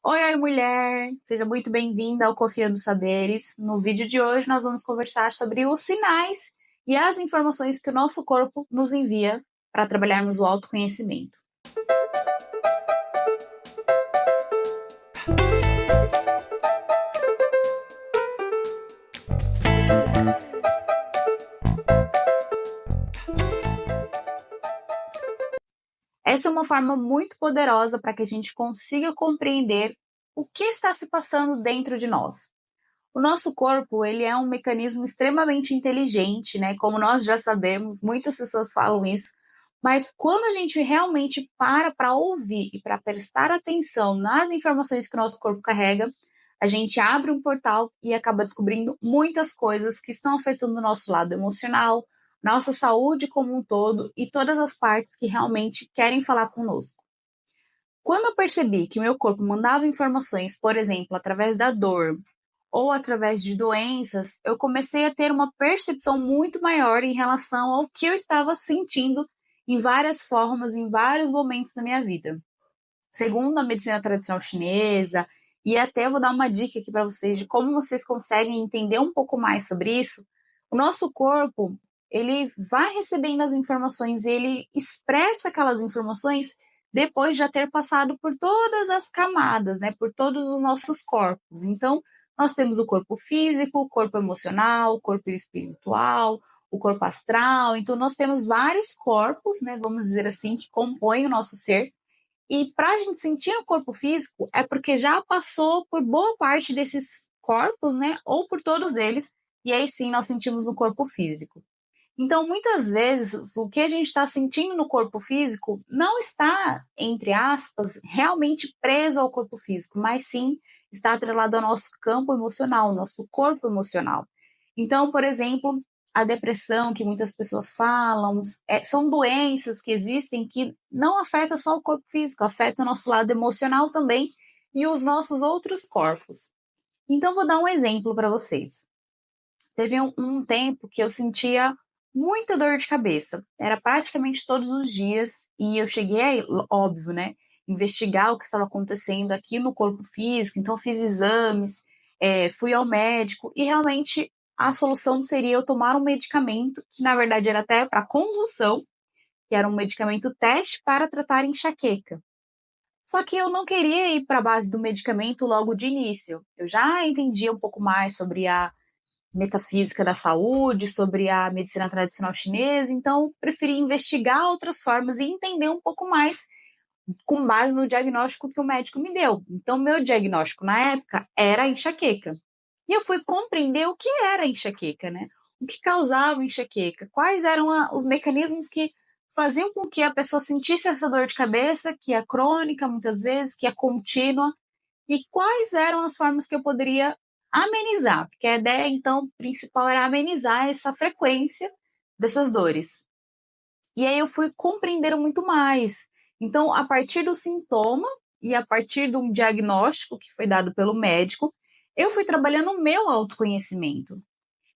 Oi, oi, mulher! Seja muito bem-vinda ao Confiando Saberes. No vídeo de hoje, nós vamos conversar sobre os sinais e as informações que o nosso corpo nos envia para trabalharmos o autoconhecimento. Essa é uma forma muito poderosa para que a gente consiga compreender o que está se passando dentro de nós. O nosso corpo, ele é um mecanismo extremamente inteligente, né? Como nós já sabemos, muitas pessoas falam isso, mas quando a gente realmente para ouvir e para prestar atenção nas informações que o nosso corpo carrega, a gente abre um portal e acaba descobrindo muitas coisas que estão afetando o nosso lado emocional, nossa saúde como um todo e todas as partes que realmente querem falar conosco. Quando eu percebi que meu corpo mandava informações, por exemplo, através da dor, ou através de doenças, eu comecei a ter uma percepção muito maior em relação ao que eu estava sentindo em várias formas, em vários momentos da minha vida. Segundo a medicina tradicional chinesa, e até vou dar uma dica aqui para vocês de como vocês conseguem entender um pouco mais sobre isso, o nosso corpo, ele vai recebendo as informações e ele expressa aquelas informações depois de já ter passado por todas as camadas, né, por todos os nossos corpos. Então, nós temos o corpo físico, o corpo emocional, o corpo espiritual, o corpo astral. Então, nós temos vários corpos, né, vamos dizer assim, que compõem o nosso ser. E para a gente sentir o corpo físico é porque já passou por boa parte desses corpos, né? Ou por todos eles, e aí sim nós sentimos no corpo físico. Então, muitas vezes, o que a gente está sentindo no corpo físico não está, entre aspas, realmente preso ao corpo físico, mas sim está atrelado ao nosso campo emocional, ao nosso corpo emocional. Então, por exemplo, a depressão, que muitas pessoas falam, são doenças que existem que não afetam só o corpo físico, afetam o nosso lado emocional também e os nossos outros corpos. Então, vou dar um exemplo para vocês. Teve um tempo que eu sentia muita dor de cabeça. Era praticamente todos os dias e eu cheguei, óbvio, né, investigar o que estava acontecendo aqui no corpo físico. Então fiz exames, fui ao médico e realmente a solução seria eu tomar um medicamento que na verdade era até para convulsão, que era um medicamento teste para tratar enxaqueca. Só que eu não queria ir para a base do medicamento logo de início. Eu já entendia um pouco mais sobre a metafísica da saúde, sobre a medicina tradicional chinesa, então preferi investigar outras formas e entender um pouco mais com base no diagnóstico que o médico me deu. Então, meu diagnóstico na época era enxaqueca. E eu fui compreender o que era enxaqueca, né? O que causava enxaqueca, quais eram os mecanismos que faziam com que a pessoa sentisse essa dor de cabeça, que é crônica muitas vezes, que é contínua, e quais eram as formas que eu poderia amenizar, porque a ideia, então, principal era amenizar essa frequência dessas dores. E aí eu fui compreender muito mais. Então, a partir do sintoma e a partir de um diagnóstico que foi dado pelo médico, eu fui trabalhando o meu autoconhecimento.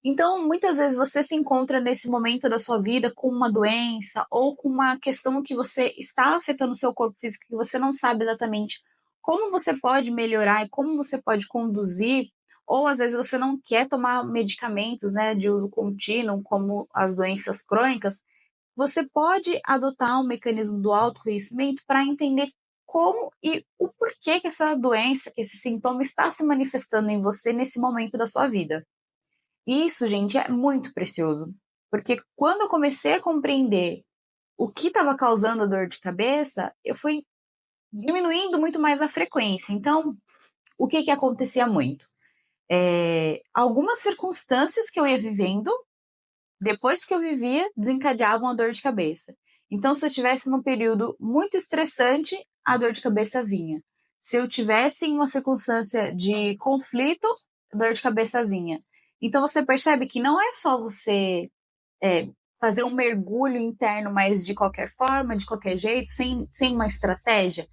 Então, muitas vezes você se encontra nesse momento da sua vida com uma doença ou com uma questão que você está afetando o seu corpo físico que você não sabe exatamente como você pode melhorar e como você pode conduzir, ou às vezes você não quer tomar medicamentos, né, de uso contínuo, como as doenças crônicas, você pode adotar um mecanismo do autoconhecimento para entender como e o porquê que essa doença, que esse sintoma está se manifestando em você nesse momento da sua vida. Isso, gente, é muito precioso, porque quando eu comecei a compreender o que estava causando a dor de cabeça, eu fui diminuindo muito mais a frequência. Então, o que acontecia muito? Algumas circunstâncias que eu ia vivendo, depois que eu vivia, desencadeavam a dor de cabeça. Então, se eu estivesse num período muito estressante, a dor de cabeça vinha. Se eu tivesse em uma circunstância de conflito, a dor de cabeça vinha. Então, você percebe que não é só você é, fazer um mergulho interno, mas de qualquer forma, de qualquer jeito, sem uma estratégia.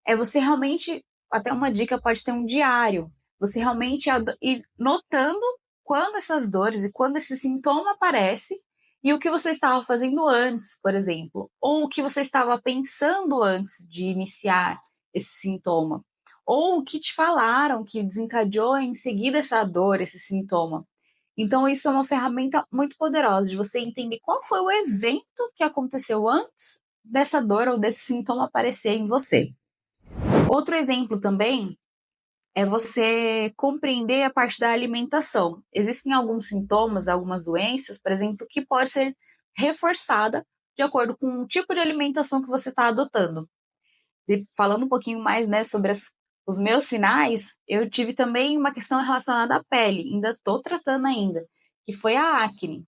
É você realmente, até uma dica pode ter um diário. Você realmente ir notando quando essas dores e quando esse sintoma aparece e o que você estava fazendo antes, por exemplo, ou o que você estava pensando antes de iniciar esse sintoma, ou o que te falaram que desencadeou em seguida essa dor, esse sintoma. Então, isso é uma ferramenta muito poderosa de você entender qual foi o evento que aconteceu antes dessa dor ou desse sintoma aparecer em você. Outro exemplo também é você compreender a parte da alimentação. Existem alguns sintomas, algumas doenças, por exemplo, que pode ser reforçada de acordo com o tipo de alimentação que você está adotando. E falando um pouquinho mais, né, sobre os meus sinais, eu tive também uma questão relacionada à pele, ainda estou tratando ainda, que foi a acne.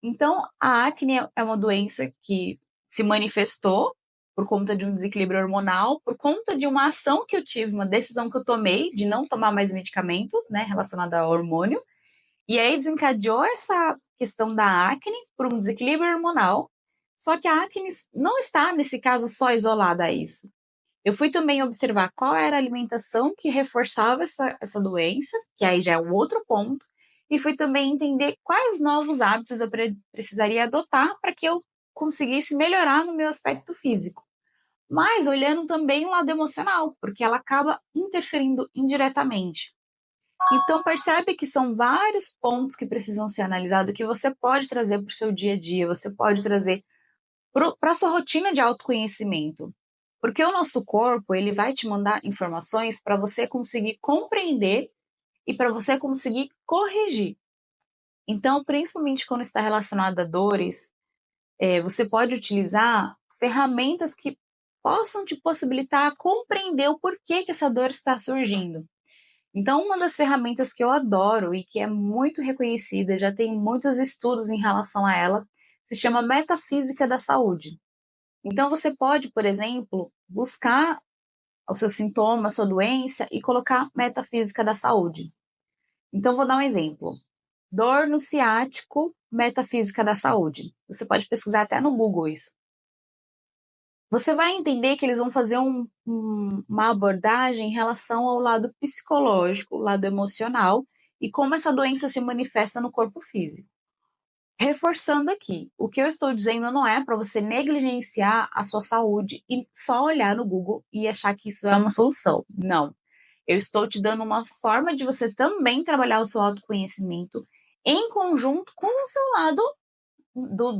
Então, a acne é uma doença que se manifestou por conta de um desequilíbrio hormonal, por conta de uma ação que eu tive, uma decisão que eu tomei de não tomar mais medicamentos, né, relacionada ao hormônio, e aí desencadeou essa questão da acne por um desequilíbrio hormonal. Só que a acne não está, nesse caso, só isolada a isso. Eu fui também observar qual era a alimentação que reforçava essa doença, que aí já é um outro ponto, e fui também entender quais novos hábitos eu precisaria adotar para que eu conseguisse melhorar no meu aspecto físico. Mas olhando também o lado emocional, porque ela acaba interferindo indiretamente. Então percebe que são vários pontos que precisam ser analisados, que você pode trazer para o seu dia a dia, você pode trazer para a sua rotina de autoconhecimento. Porque o nosso corpo, ele vai te mandar informações para você conseguir compreender e para você conseguir corrigir. Então, principalmente quando está relacionado a dores, você pode utilizar ferramentas que possam te possibilitar compreender o porquê que essa dor está surgindo. Então, uma das ferramentas que eu adoro e que é muito reconhecida, já tem muitos estudos em relação a ela, se chama Metafísica da Saúde. Então, você pode, por exemplo, buscar o seu sintoma, a sua doença e colocar metafísica da saúde. Então, vou dar um exemplo. Dor no ciático, metafísica da saúde. Você pode pesquisar até no Google isso. Você vai entender que eles vão fazer uma abordagem em relação ao lado psicológico, lado emocional e como essa doença se manifesta no corpo físico. Reforçando aqui, o que eu estou dizendo não é para você negligenciar a sua saúde e só olhar no Google e achar que isso é uma solução. Não. Eu estou te dando uma forma de você também trabalhar o seu autoconhecimento em conjunto com o seu lado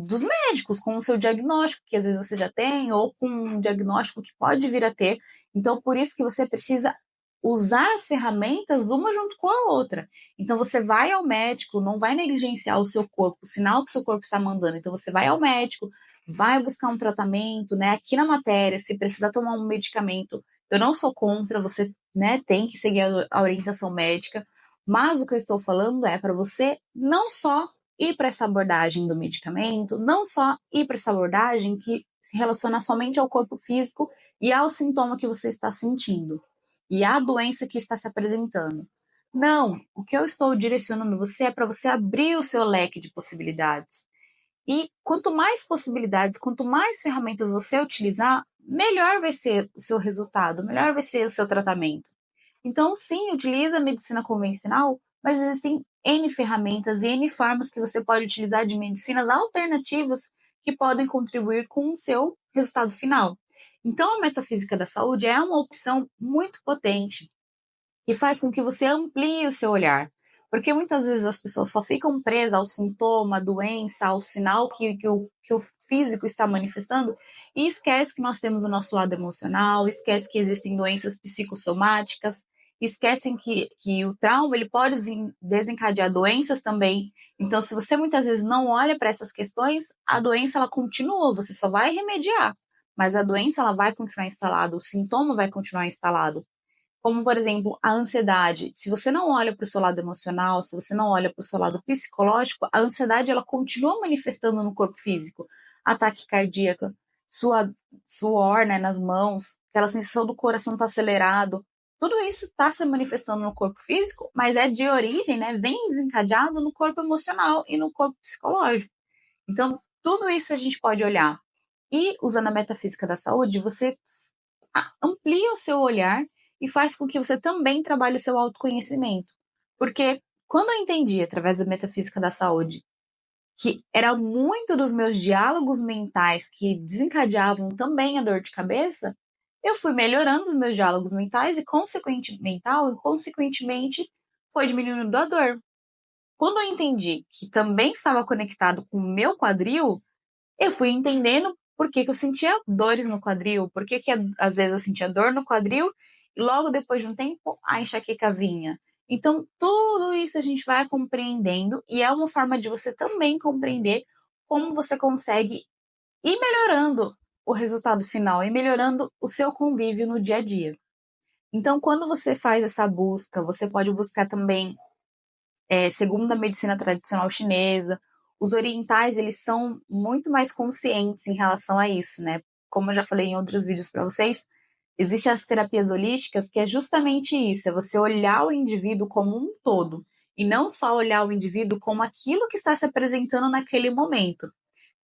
dos médicos, com o seu diagnóstico, que às vezes você já tem, ou com um diagnóstico que pode vir a ter. Então, por isso que você precisa usar as ferramentas uma junto com a outra. Então, você vai ao médico, não vai negligenciar o seu corpo, o sinal que o seu corpo está mandando. Então, você vai ao médico, vai buscar um tratamento, né? Aqui na matéria, se precisar tomar um medicamento, eu não sou contra, você, né, tem que seguir a orientação médica, mas o que eu estou falando é para você não só ir para essa abordagem do medicamento, não só ir para essa abordagem que se relaciona somente ao corpo físico e ao sintoma que você está sentindo e à doença que está se apresentando. Não, o que eu estou direcionando você é para você abrir o seu leque de possibilidades. E quanto mais possibilidades, quanto mais ferramentas você utilizar, melhor vai ser o seu resultado, melhor vai ser o seu tratamento. Então, sim, utiliza a medicina convencional, mas existem N ferramentas e N formas que você pode utilizar de medicinas alternativas que podem contribuir com o seu resultado final. Então, a metafísica da saúde é uma opção muito potente que faz com que você amplie o seu olhar. Porque muitas vezes as pessoas só ficam presas ao sintoma, à doença, ao sinal que o físico está manifestando e esquece que nós temos o nosso lado emocional, esquece que existem doenças psicossomáticas, esquecem que o trauma ele pode desencadear doenças também. Então, se você muitas vezes não olha para essas questões, a doença ela continua, você só vai remediar, mas a doença ela vai continuar instalada, o sintoma vai continuar instalado. Como, por exemplo, a ansiedade. Se você não olha para o seu lado emocional, se você não olha para o seu lado psicológico, a ansiedade ela continua manifestando no corpo físico. Ataque cardíaco, suor, né, nas mãos, aquela sensação do coração estar acelerado. Tudo isso está se manifestando no corpo físico, mas é de origem, né, vem desencadeado no corpo emocional e no corpo psicológico. Então, tudo isso a gente pode olhar. E usando a metafísica da saúde, você amplia o seu olhar e faz com que você também trabalhe o seu autoconhecimento. Porque quando eu entendi, através da metafísica da saúde, que era muito dos meus diálogos mentais que desencadeavam também a dor de cabeça, eu fui melhorando os meus diálogos mentais e, consequentemente, foi diminuindo a dor. Quando eu entendi que também estava conectado com o meu quadril, eu fui entendendo por que eu sentia dores no quadril, por que às vezes eu sentia dor no quadril e logo depois de um tempo a enxaqueca vinha. Então, tudo isso a gente vai compreendendo e é uma forma de você também compreender como você consegue ir melhorando o resultado final e melhorando o seu convívio no dia a dia. Então, quando você faz essa busca, você pode buscar também, segundo a medicina tradicional chinesa, os orientais, eles são muito mais conscientes em relação a isso, né? Como eu já falei em outros vídeos para vocês, existem as terapias holísticas, que é justamente isso, é você olhar o indivíduo como um todo, e não só olhar o indivíduo como aquilo que está se apresentando naquele momento.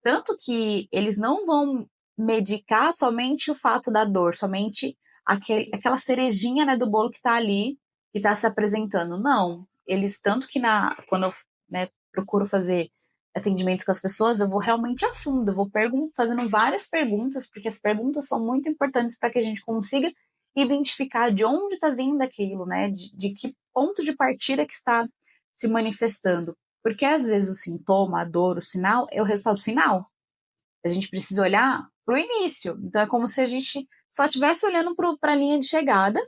Tanto que eles não vão medicar somente o fato da dor, somente aquela cerejinha, né, do bolo que está ali, que está se apresentando. Não. Eles, tanto que quando eu, né, procuro fazer atendimento com as pessoas, eu vou realmente a fundo, eu vou fazendo várias perguntas, porque as perguntas são muito importantes para que a gente consiga identificar de onde está vindo aquilo, né? De que ponto de partida que está se manifestando. Porque às vezes o sintoma, a dor, o sinal é o resultado final. A gente precisa olhar para o início. Então é como se a gente só estivesse olhando para a linha de chegada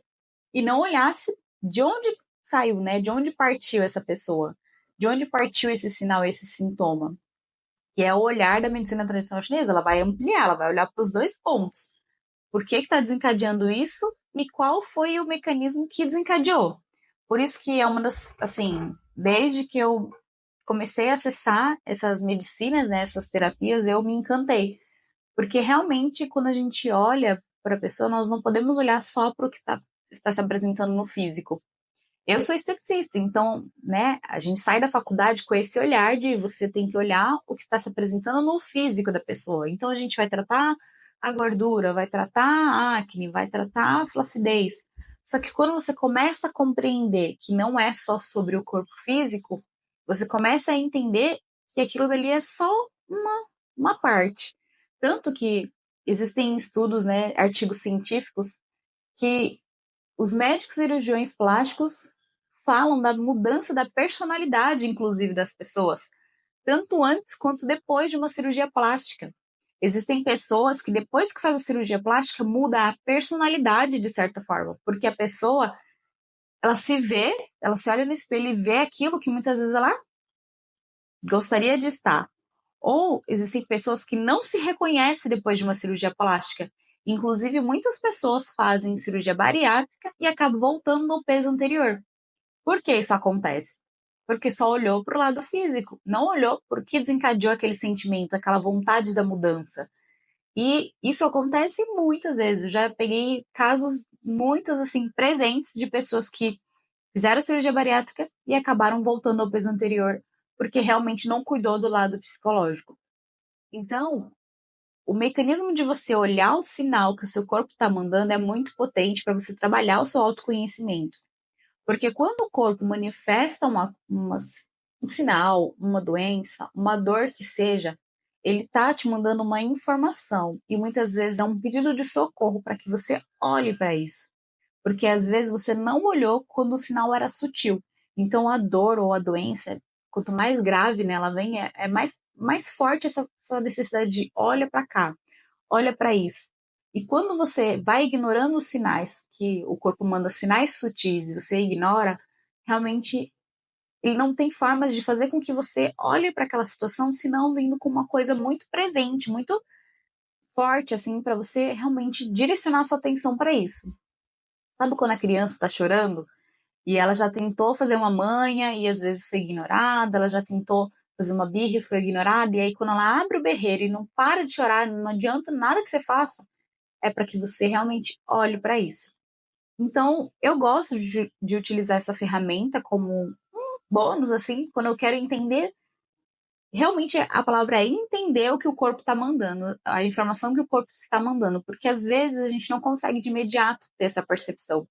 e não olhasse de onde saiu, né? De onde partiu essa pessoa, de onde partiu esse sinal, esse sintoma. Que é o olhar da medicina tradicional chinesa. Ela vai ampliar, ela vai olhar para os dois pontos. Por que está desencadeando isso e qual foi o mecanismo que desencadeou? Por isso que é uma das, assim, desde que eu comecei a acessar essas medicinas, né, essas terapias, eu me encantei. Porque realmente, quando a gente olha para a pessoa, nós não podemos olhar só para o que está se apresentando no físico. Eu sou esteticista, então, né, a gente sai da faculdade com esse olhar de você tem que olhar o que está se apresentando no físico da pessoa. Então, a gente vai tratar a gordura, vai tratar a acne, vai tratar a flacidez. Só que quando você começa a compreender que não é só sobre o corpo físico, você começa a entender que aquilo dali é só uma parte. Tanto que existem estudos, né, artigos científicos, que os médicos cirurgiões plásticos falam da mudança da personalidade, inclusive, das pessoas, tanto antes quanto depois de uma cirurgia plástica. Existem pessoas que, depois que faz a cirurgia plástica, muda a personalidade de certa forma, porque a pessoa, ela se vê, ela se olha no espelho e vê aquilo que muitas vezes ela gostaria de estar. Ou existem pessoas que não se reconhecem depois de uma cirurgia plástica. Inclusive, muitas pessoas fazem cirurgia bariátrica e acabam voltando ao peso anterior. Por que isso acontece? Porque só olhou para o lado físico, não olhou por que desencadeou aquele sentimento, aquela vontade da mudança. E isso acontece muitas vezes. Eu já peguei casos muitos assim presentes de pessoas que fizeram cirurgia bariátrica e acabaram voltando ao peso anterior, porque realmente não cuidou do lado psicológico. Então, o mecanismo de você olhar o sinal que o seu corpo está mandando é muito potente para você trabalhar o seu autoconhecimento. Porque quando o corpo manifesta um sinal, uma doença, uma dor que seja, ele está te mandando uma informação. E muitas vezes é um pedido de socorro para que você olhe para isso. Porque às vezes você não olhou quando o sinal era sutil. Então a dor ou a doença, quanto mais grave, né, ela vem, é mais forte essa necessidade de olha para cá, olha para isso. E quando você vai ignorando os sinais, que o corpo manda sinais sutis e você ignora, realmente ele não tem formas de fazer com que você olhe para aquela situação, senão vindo com uma coisa muito presente, muito forte, assim, para você realmente direcionar sua atenção para isso. Sabe quando a criança está chorando e ela já tentou fazer uma manha e às vezes foi ignorada, ela já tentou fazer uma birra e foi ignorada, e aí quando ela abre o berreiro e não para de chorar, não adianta nada que você faça, é para que você realmente olhe para isso. Então, eu gosto de utilizar essa ferramenta como um bônus, assim, quando eu quero entender. Realmente, a palavra é entender o que o corpo está mandando, a informação que o corpo está mandando, porque às vezes a gente não consegue de imediato ter essa percepção.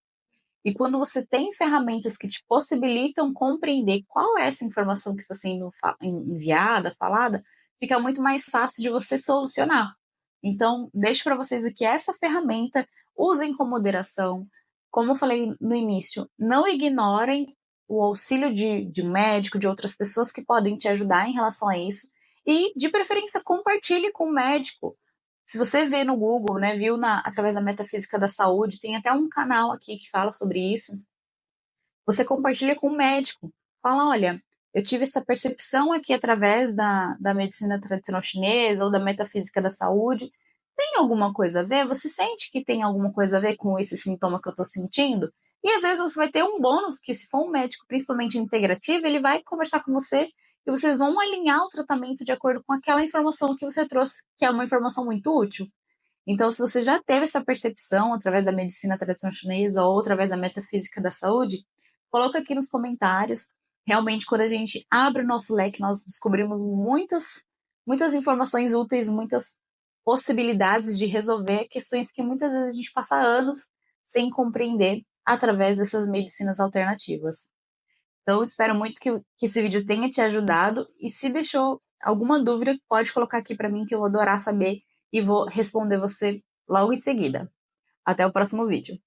E quando você tem ferramentas que te possibilitam compreender qual é essa informação que está sendo enviada, falada, fica muito mais fácil de você solucionar. Então, deixo para vocês aqui essa ferramenta, Usem com moderação. Como eu falei no início, não ignorem o auxílio de um médico, de outras pessoas que podem te ajudar em relação a isso. E, de preferência, compartilhe com o médico. Se você vê no Google, né, viu através da Metafísica da Saúde, tem até um canal aqui que fala sobre isso. Você compartilha com o médico. Fala, olha, eu tive essa percepção aqui através da medicina tradicional chinesa ou da metafísica da saúde. Tem alguma coisa a ver? Você sente que tem alguma coisa a ver com esse sintoma que eu estou sentindo? E às vezes você vai ter um bônus que, se for um médico, principalmente integrativo, ele vai conversar com você e vocês vão alinhar o tratamento de acordo com aquela informação que você trouxe, que é uma informação muito útil. Então, se você já teve essa percepção através da medicina tradicional chinesa ou através da metafísica da saúde, coloca aqui nos comentários. Realmente, quando a gente abre o nosso leque, nós descobrimos muitas informações úteis, muitas possibilidades de resolver questões que muitas vezes a gente passa anos sem compreender através dessas medicinas alternativas. Então, espero muito que esse vídeo tenha te ajudado e se deixou alguma dúvida, pode colocar aqui para mim que eu vou adorar saber e vou responder você logo em seguida. Até o próximo vídeo.